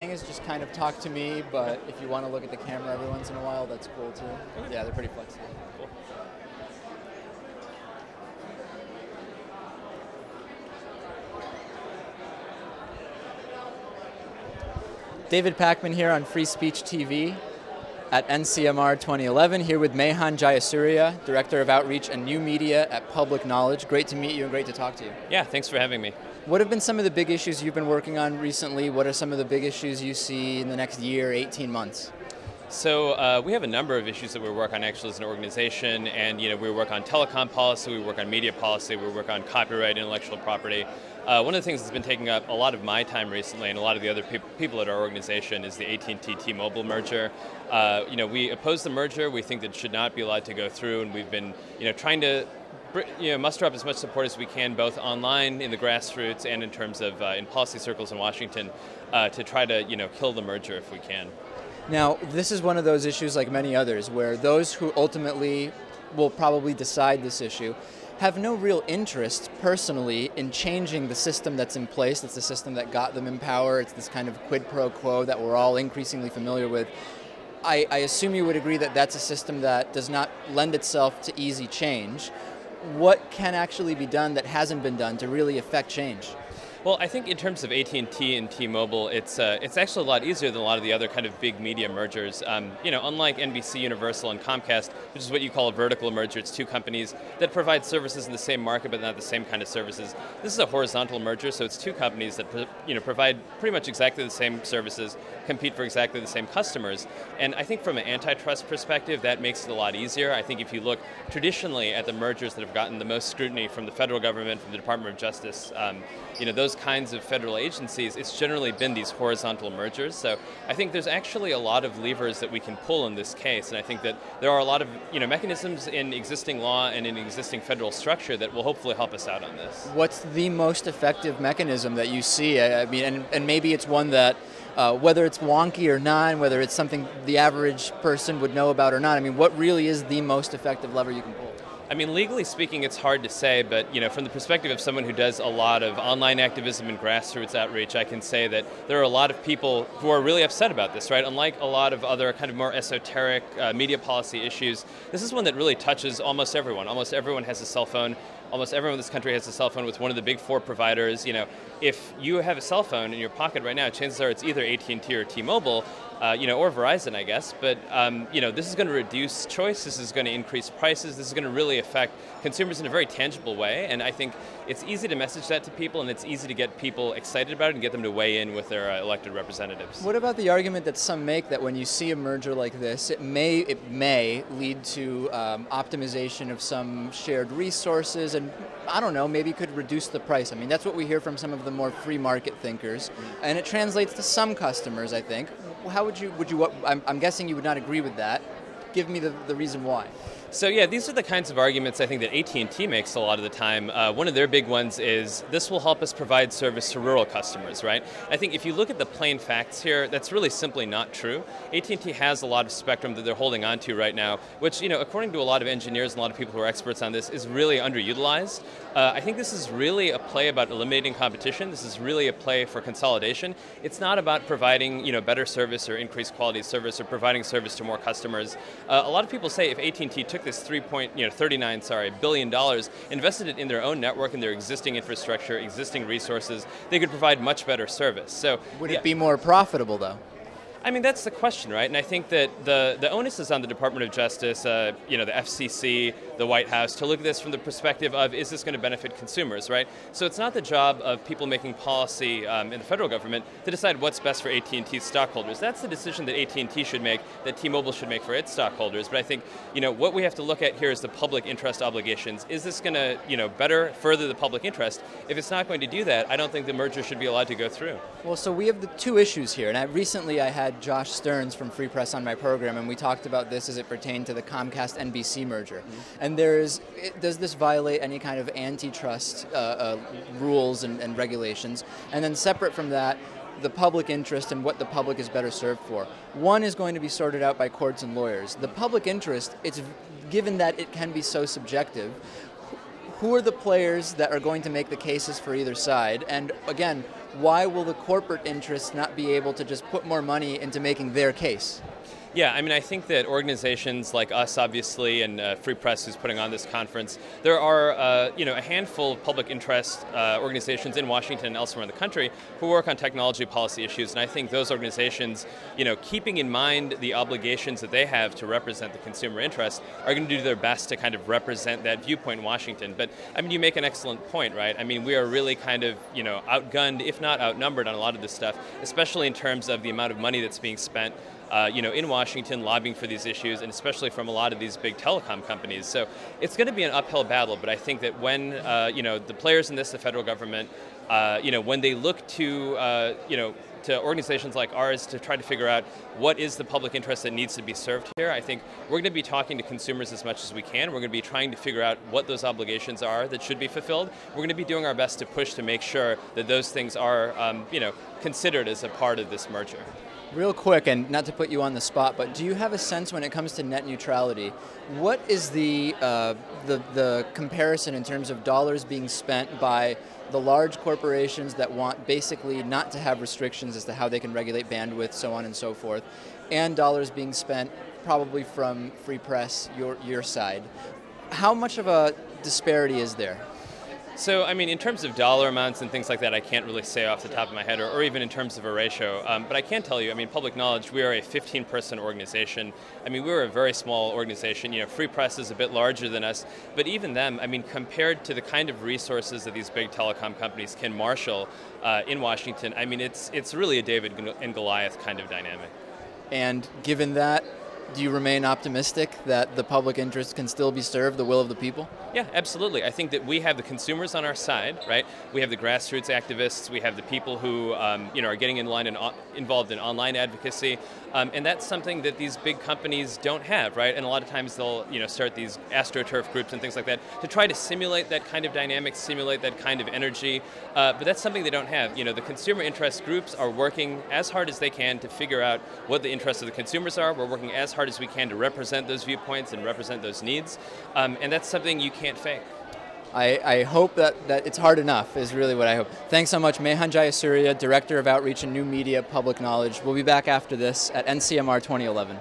Is just kind of talk to me, but if you want to look at the camera every once in a while, that's cool too. Yeah, they're pretty flexible. Cool. David Pacman here on Free Speech TV at NCMR 2011, here with Mehan Jayasuriya, Director of Outreach and New Media at Public Knowledge. Great to meet you and great to talk to you. Yeah, thanks for having me. What have been some of the big issues you've been working on recently? What are some of the big issues you see in the next year, 18 months? So we have a number of issues that we work on actually as an organization, and we work on telecom policy, we work on media policy, we work on copyright, intellectual property. One of the things that's been taking up a lot of my time recently, and a lot of the other people at our organization, is the AT&T T-Mobile merger. We oppose the merger. We think that it should not be allowed to go through, and we've been trying to muster up as much support as we can, both online in the grassroots and in terms of in policy circles in Washington, to try to kill the merger if we can. Now, this is one of those issues, like many others, where those who ultimately will probably decide this issue have no real interest personally in changing the system that's in place. It's the system that got them in power. It's this kind of quid pro quo that we're all increasingly familiar with. I assume you would agree that that's a system that does not lend itself to easy change. What can actually be done that hasn't been done to really affect change? Well, I think in terms of AT&T and T-Mobile, it's actually a lot easier than a lot of the other kind of big media mergers. Unlike NBC, Universal, and Comcast, which is what you call a vertical merger, it's two companies that provide services in the same market but not the same kind of services. This is a horizontal merger, so it's two companies that provide pretty much exactly the same services, compete for exactly the same customers. And I think from an antitrust perspective, that makes it a lot easier. I think if you look traditionally at the mergers that have gotten the most scrutiny from the federal government, from the Department of Justice, those kinds of federal agencies, it's generally been these horizontal mergers. So I think there's actually a lot of levers that we can pull in this case, and I think that there are a lot of mechanisms in existing law and in existing federal structure that will hopefully help us out on this. What's the most effective mechanism that you see? I mean, and maybe it's one that, whether it's wonky or not, whether it's something the average person would know about or not, I mean, what really is the most effective lever you can pull? I mean, legally speaking, it's hard to say, but from the perspective of someone who does a lot of online activism and grassroots outreach, I can say that there are a lot of people who are really upset about this, right? Unlike a lot of other kind of more esoteric media policy issues, this is one that really touches almost everyone. Almost everyone has a cell phone. Almost everyone in this country has a cell phone with one of the big four providers. If you have a cell phone in your pocket right now, chances are it's either AT&T or T-Mobile, or Verizon, I guess. But this is going to reduce choice. This is going to increase prices. This is going to really affect consumers in a very tangible way. And I think it's easy to message that to people, and it's easy to get people excited about it and get them to weigh in with their elected representatives. What about the argument that some make that when you see a merger like this, it may lead to optimization of some shared resources, and I don't know, maybe could reduce the price? I mean, that's what we hear from some of the more free market thinkers, and it translates to some customers, I think. How would you? I'm guessing you would not agree with that. Give me the reason why. So yeah, these are the kinds of arguments I think that AT&T makes a lot of the time. One of their big ones is this will help us provide service to rural customers, right? I think if you look at the plain facts here, that's really simply not true. AT&T has a lot of spectrum that they're holding on to right now, which, according to a lot of engineers and a lot of people who are experts on this, is really underutilized. I think this is really a play about eliminating competition. This is really a play for consolidation. It's not about providing, better service or increased quality service or providing service to more customers. A lot of people say if AT&T took this $39 billion, invested it in their own network, in their existing infrastructure, existing resources, they could provide much better service. So would it be more profitable, though? I mean, that's the question, right? And I think that the onus is on the Department of Justice, the FCC, the White House, to look at this from the perspective of, is this going to benefit consumers, right? So it's not the job of people making policy in the federal government to decide what's best for AT&T's stockholders. That's the decision that AT&T should make, that T-Mobile should make for its stockholders. But I think, what we have to look at here is the public interest obligations. Is this going to, better further the public interest? If it's not going to do that, I don't think the merger should be allowed to go through. Well, so we have the two issues here, and recently I had Josh Stearns from Free Press on my program, and we talked about this as it pertained to the Comcast-NBC merger. Mm-hmm. And does this violate any kind of antitrust rules and regulations? And then separate from that, the public interest and what the public is better served for. One is going to be sorted out by courts and lawyers. The public interest, it's given that it can be so subjective, who are the players that are going to make the cases for either side? And again, why will the corporate interests not be able to just put more money into making their case? Yeah, I mean, I think that organizations like us, obviously, and Free Press, who's putting on this conference, there are a handful of public interest organizations in Washington and elsewhere in the country who work on technology policy issues, and I think those organizations, keeping in mind the obligations that they have to represent the consumer interest, are going to do their best to kind of represent that viewpoint in Washington. But I mean, you make an excellent point, right? I mean, we are really kind of outgunned, if not outnumbered, on a lot of this stuff, especially in terms of the amount of money that's being spent in Washington lobbying for these issues, and especially from a lot of these big telecom companies. So it's going to be an uphill battle, but I think that when the players in this, the federal government, when they look to to organizations like ours to try to figure out what is the public interest that needs to be served here, I think we're going to be talking to consumers as much as we can. We're going to be trying to figure out what those obligations are that should be fulfilled. We're going to be doing our best to push to make sure that those things are considered as a part of this merger. Real quick, and not to put you on the spot, but do you have a sense when it comes to net neutrality, what is the comparison in terms of dollars being spent by the large corporations that want basically not to have restrictions as to how they can regulate bandwidth, so on and so forth, and dollars being spent probably from Free Press, your side? How much of a disparity is there? So, I mean, in terms of dollar amounts and things like that, I can't really say off the top of my head, or even in terms of a ratio. But I can tell you, I mean, Public Knowledge, we are a 15-person organization. I mean, we're a very small organization. Free Press is a bit larger than us. But even them, I mean, compared to the kind of resources that these big telecom companies can marshal in Washington, I mean, it's really a David and Goliath kind of dynamic. And given that, do you remain optimistic that the public interest can still be served, the will of the people? Yeah, absolutely. I think that we have the consumers on our side, right? We have the grassroots activists, we have the people who are getting in line and involved in online advocacy, and that's something that these big companies don't have, right? And a lot of times they'll start these AstroTurf groups and things like that to try to simulate that kind of dynamic, simulate that kind of energy, but that's something they don't have. The consumer interest groups are working as hard as they can to figure out what the interests of the consumers are. We're working as hard as we can to represent those viewpoints and represent those needs, and that's something you can't fake. I hope that it's hard enough is really what I hope. Thanks so much, Mehan Jayasuriya, Director of Outreach and New Media, Public Knowledge. We'll be back after this at NCMR 2011.